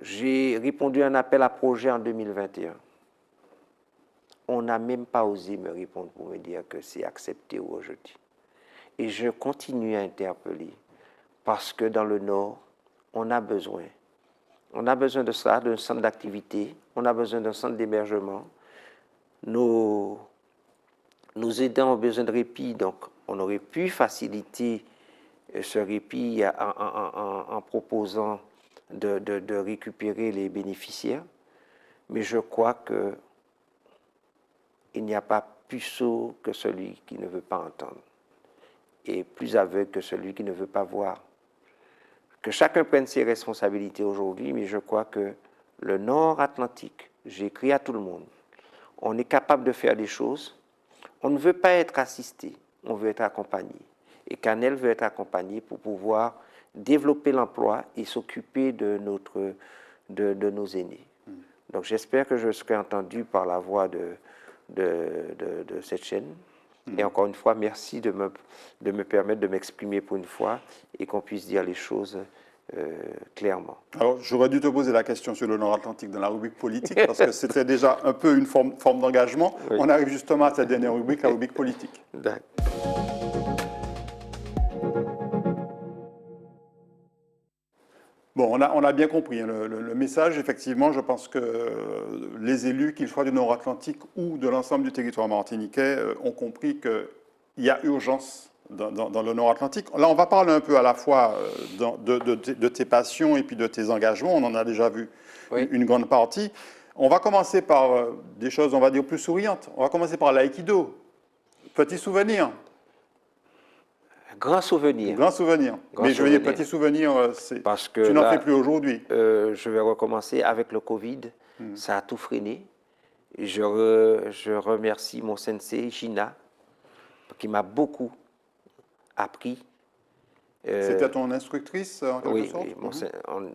J'ai répondu à un appel à projet en 2021. On n'a même pas osé me répondre pour me dire que c'est accepté ou rejeté. Et je continue à interpeller parce que dans le Nord, on a besoin. On a besoin de ça, d'un centre d'activité, on a besoin d'un centre d'hébergement. Nos aidants ont besoin de répit, donc on aurait pu faciliter ce répit en proposant de récupérer les bénéficiaires. Mais je crois qu'il n'y a pas plus sot que celui qui ne veut pas entendre et plus aveugle que celui qui ne veut pas voir. Que chacun prenne ses responsabilités aujourd'hui, mais je crois que le Nord-Atlantique, j'ai écrit à tout le monde, on est capable de faire des choses, on ne veut pas être assisté, on veut être accompagné. Et Canel veut être accompagné pour pouvoir développer l'emploi et s'occuper de nos aînés. Donc j'espère que je serai entendu par la voix de cette chaîne. Et encore une fois, merci de me permettre de m'exprimer pour une fois et qu'on puisse dire les choses clairement. Alors, j'aurais dû te poser la question sur le Nord-Atlantique dans la rubrique politique, parce que c'était déjà un peu une forme d'engagement. Oui. On arrive justement à cette dernière rubrique, la rubrique politique. D'accord. Bon, on a bien compris hein, le message. Effectivement, je pense que les élus, qu'ils soient du Nord-Atlantique ou de l'ensemble du territoire martiniquais, ont compris qu'il y a urgence dans le Nord-Atlantique. Là, on va parler un peu à la fois de tes passions et puis de tes engagements. On en a déjà vu une grande partie. On va commencer par des choses, on va dire, plus souriantes. On va commencer par l'aïkido. Petit souvenir. Grand souvenir. Grand souvenir. Grand Mais je veux dire, souvenir. petit souvenir, Parce que tu n'en là, fais plus aujourd'hui. Je vais recommencer avec le Covid. Ça a tout freiné. Je remercie mon sensei, Gina, qui m'a beaucoup appris. C'était ton instructrice, en quelque sorte? Oui,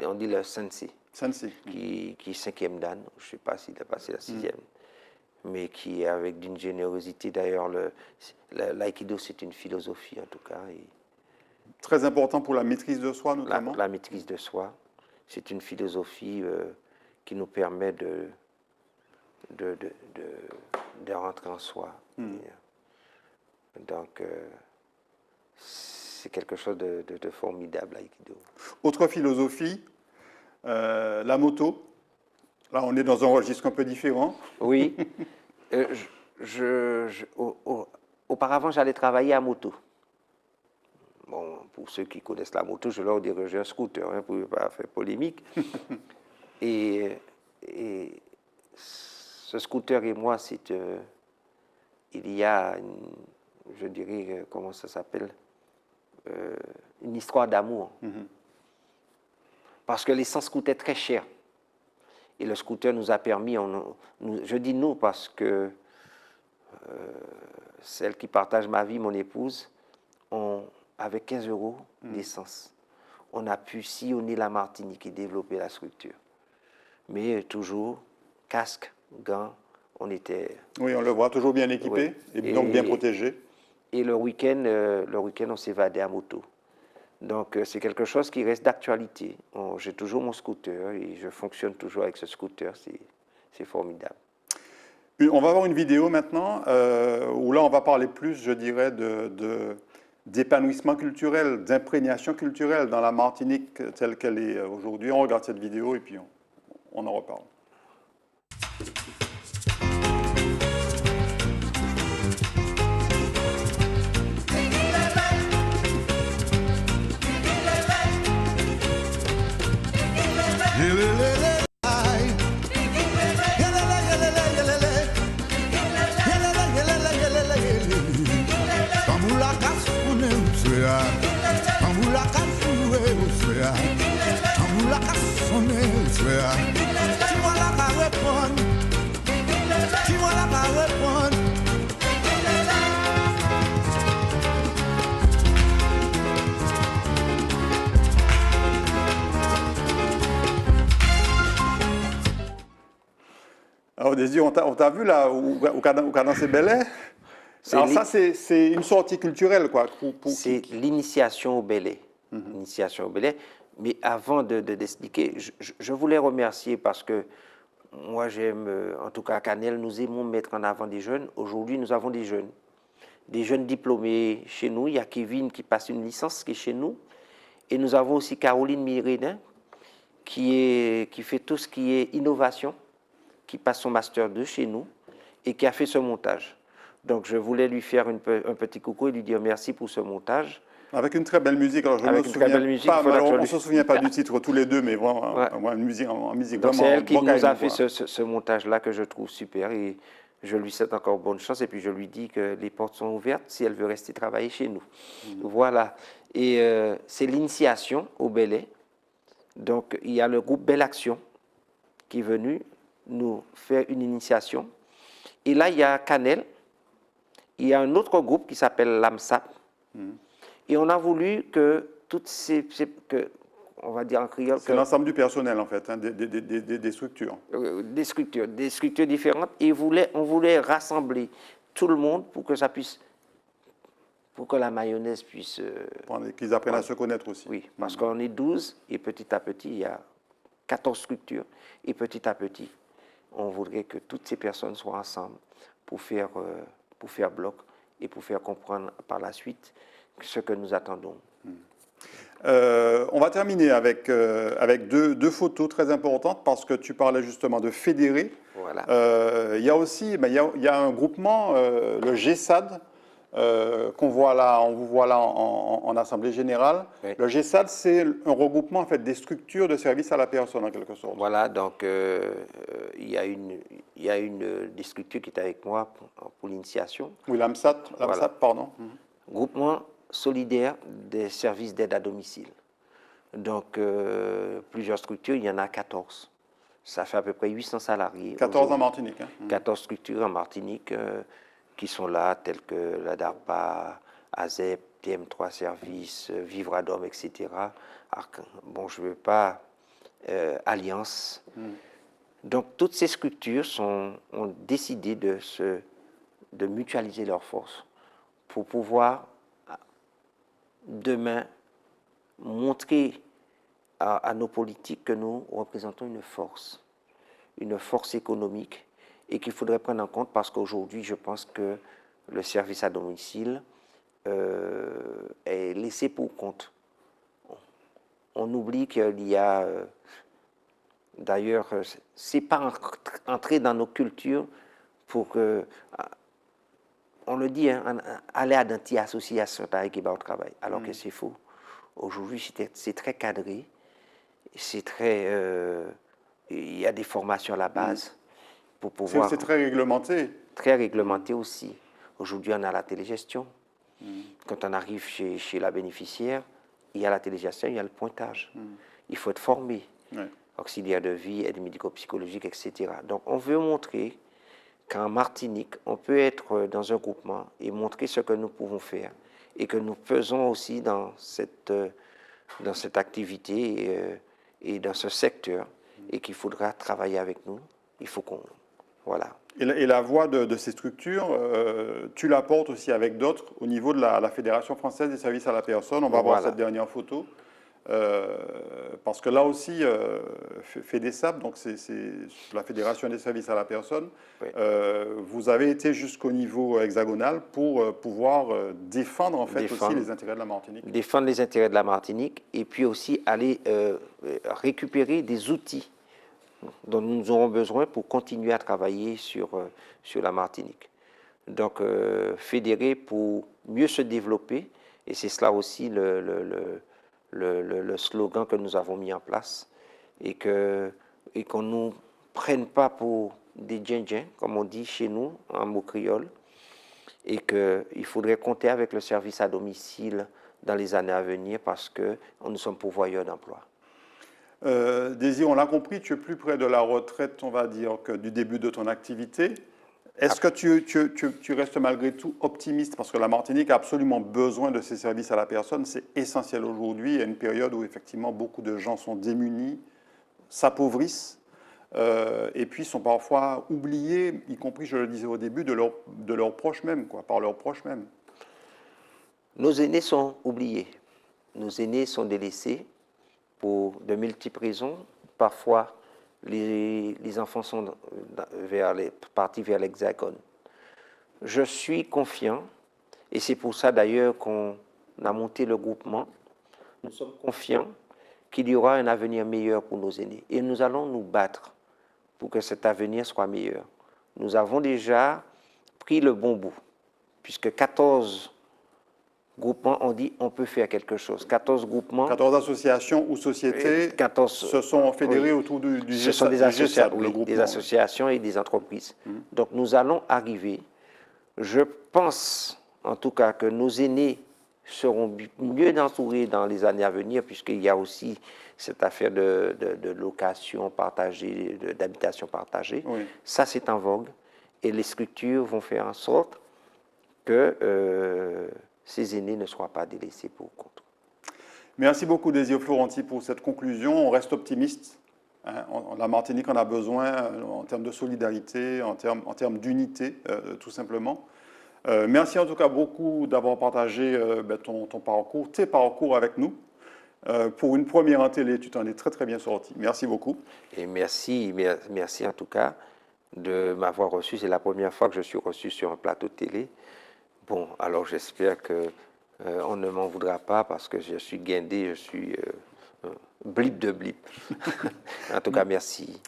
on dit le sensei. Sensei. Qui est 5e dan, je ne sais pas s'il a passé la 6e, mais qui est avec d'une générosité. D'ailleurs, l'aïkido, c'est une philosophie en tout cas. Et très important pour la maîtrise de soi, notamment. La maîtrise de soi, c'est une philosophie qui nous permet de rentrer en soi. Donc, c'est quelque chose de formidable, l'aïkido. Autre philosophie, la moto. Là, on est dans un registre un peu différent. Oui. Euh, auparavant, j'allais travailler à moto. Bon, pour ceux qui connaissent la moto, je leur dirais que j'ai un scooter, hein, pour ne pas faire polémique. et ce scooter et moi, il y a, je dirais, comment ça s'appelle, une histoire d'amour. Parce que l'essence coûtait très cher. Et le scooter nous a permis, je dis nous parce que celle qui partage ma vie, mon épouse, avec 15 € d'essence, on a pu sillonner la Martinique et développer la structure. Mais toujours, casque, gants, on était... Oui, on le voit, toujours bien équipé, Oui. et donc bien protégé. Et le week-end, on s'évadait à moto. Donc, c'est quelque chose qui reste d'actualité. J'ai toujours mon scooter et je fonctionne toujours avec ce scooter. C'est formidable. On va voir une vidéo maintenant où là, on va parler plus, je dirais, d'épanouissement culturel, d'imprégnation culturelle dans la Martinique telle qu'elle est aujourd'hui. On regarde cette vidéo et puis on en reparle. Alors, Désir, on t'a vu là, au Cadence Bel-Air. Alors ça, c'est une sortie culturelle, quoi. C'est l'initiation au Bel-Air. L'initiation au Bel-Air. Mais avant d'expliquer, je voulais remercier parce que moi, j'aime, en tout cas à Canel, nous aimons mettre en avant des jeunes. Aujourd'hui, nous avons des jeunes diplômés chez nous. Il y a Kevin qui passe une licence qui est chez nous. Et nous avons aussi Caroline Miredin qui fait tout ce qui est innovation, qui passe son Master 2 chez nous et qui a fait ce montage. Donc, je voulais lui faire un petit coucou et lui dire merci pour ce montage. Avec une très belle musique. Alors, je Avec me une souviens très belle musique, pas, on ne se lui- souvient pas du titre tous les deux, mais vraiment, Ouais. une musique Donc, c'est vraiment elle qui nous a vocale, fait quoi. ce montage-là que je trouve super et je lui souhaite encore bonne chance et puis je lui dis que les portes sont ouvertes si elle veut rester travailler chez nous. Voilà. Et c'est l'initiation au Bel-Air. Donc, il y a le groupe Belle Action qui est venu nous faire une initiation. Et là, il y a Canel. Il y a un autre groupe qui s'appelle l'AMSAP. Et on a voulu que toutes on va dire en créole, C'est l'ensemble du personnel, en fait, hein, des structures. des structures différentes. Et on voulait rassembler tout le monde pour que ça puisse, pour que la mayonnaise puisse... Qu'ils apprennent à se connaître aussi. Oui, parce qu'on est 12 et petit à petit, il y a 14 structures. Et petit à petit, on voudrait que toutes ces personnes soient ensemble pour faire bloc et pour faire comprendre par la suite ce que nous attendons. On va terminer avec deux photos très importantes parce que tu parlais justement de fédérer. Voilà. Il y a aussi il y a un groupement, le GESAD, qu'on voit là, on vous voit là en Assemblée Générale. Oui. Le GESAD, c'est un regroupement en fait, des structures de service à la personne en quelque sorte. Voilà, donc il y a une des structures qui est avec moi pour l'initiation. Oui, l'AMSAT, Voilà. pardon. Groupement solidaire des services d'aide à domicile. Donc, plusieurs structures, il y en a 14. Ça fait à peu près 800 salariés. 14 en Martinique. Hein. 14 structures en Martinique qui sont là, telles que la DARPA, AZEP, TM3 Services, Vivradom, etc. Bon, je ne veux pas... Alliance. Donc, toutes ces structures ont décidé de mutualiser leurs forces pour pouvoir demain montrer à nos politiques que nous représentons une force économique et qu'il faudrait prendre en compte parce qu'aujourd'hui, je pense que le service à domicile est laissée pour compte. On oublie qu'il y a, d'ailleurs, c'est pas entrer dans nos cultures pour que, on le dit, hein, aller à une association qui va au travail, alors que c'est faux. Aujourd'hui, c'est très cadré, c'est très, il y a des formations à la base pour pouvoir. C'est très réglementé. Très réglementé aussi. Aujourd'hui, on a la télégestion. Quand on arrive chez la bénéficiaire, il y a la télégestion, il y a le pointage. Il faut être formé. Ouais. Auxiliaire de vie, aide médico-psychologique, etc. Donc, on veut montrer qu'en Martinique, on peut être dans un groupement et montrer ce que nous pouvons faire et que nous faisons aussi dans cette activité et dans ce secteur et qu'il faudra travailler avec nous. Il faut qu'on... Voilà. Et la voix de ces structures, tu la portes aussi avec d'autres au niveau de la Fédération française des services à la personne. On va voir cette dernière photo. Parce que là aussi, FEDESAP, donc c'est la Fédération des services à la personne, Oui. Vous avez été jusqu'au niveau hexagonal pour pouvoir défendre en fait aussi les intérêts de la Martinique. Défendre les intérêts de la Martinique et puis aussi aller récupérer des outils dont nous aurons besoin pour continuer à travailler sur la Martinique. Donc, fédérer pour mieux se développer, et c'est cela aussi le slogan que nous avons mis en place, et qu'on ne nous prenne pas pour des djindjins, comme on dit chez nous, en mot créole, et qu'il faudrait compter avec le service à domicile dans les années à venir parce que nous sommes pourvoyeurs d'emploi. Désir, on l'a compris, tu es plus près de la retraite, on va dire, que du début de ton activité. Est-ce que tu restes malgré tout optimiste? Parce que la Martinique a absolument besoin de ces services à la personne. C'est essentiel aujourd'hui. Il y a une période où effectivement beaucoup de gens sont démunis, s'appauvrissent et puis sont parfois oubliés, y compris, je le disais au début, de leurs proches même, par leurs proches même. Nos aînés sont oubliés. Nos aînés sont délaissés pour de multiples raisons. Parfois, les enfants sont partis vers l'Hexagone. Je suis confiant, et c'est pour ça d'ailleurs qu'on a monté le groupement. Nous sommes confiants qu'il y aura un avenir meilleur pour nos aînés. Et nous allons nous battre pour que cet avenir soit meilleur. Nous avons déjà pris le bon bout, puisque 14 groupements ont dit on peut faire quelque chose. 14 groupements. 14 associations ou sociétés 14, se sont fédérées autour du Ce sont des associations et des entreprises. Donc nous allons arriver. Je pense en tout cas que nos aînés seront mieux entourés dans les années à venir, puisqu'il y a aussi cette affaire de location partagée, d'habitation partagée. Oui. Ça, c'est en vogue. Et les structures vont faire en sorte que ces aînés ne soient pas délaissés pour compte. Merci beaucoup, Désir Florenti, pour cette conclusion. On reste optimiste. Hein. La Martinique en a besoin en termes de solidarité, en termes d'unité, tout simplement. Merci en tout cas beaucoup d'avoir partagé ton parcours, tes parcours avec nous. Pour une première en télé, tu t'en es très très bien sorti. Merci beaucoup. Et merci en tout cas de m'avoir reçu. C'est la première fois que je suis reçu sur un plateau de télé. Bon, alors j'espère qu'on ne m'en voudra pas parce que je suis guindé, je suis blip de blip. En tout cas, merci.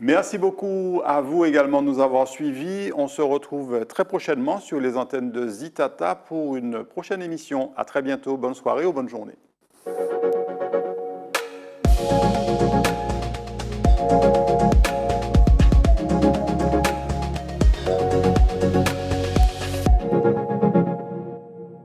Merci beaucoup à vous également de nous avoir suivis. On se retrouve très prochainement sur les antennes de Zitata pour une prochaine émission. À très bientôt. Bonne soirée ou bonne journée. Thank you.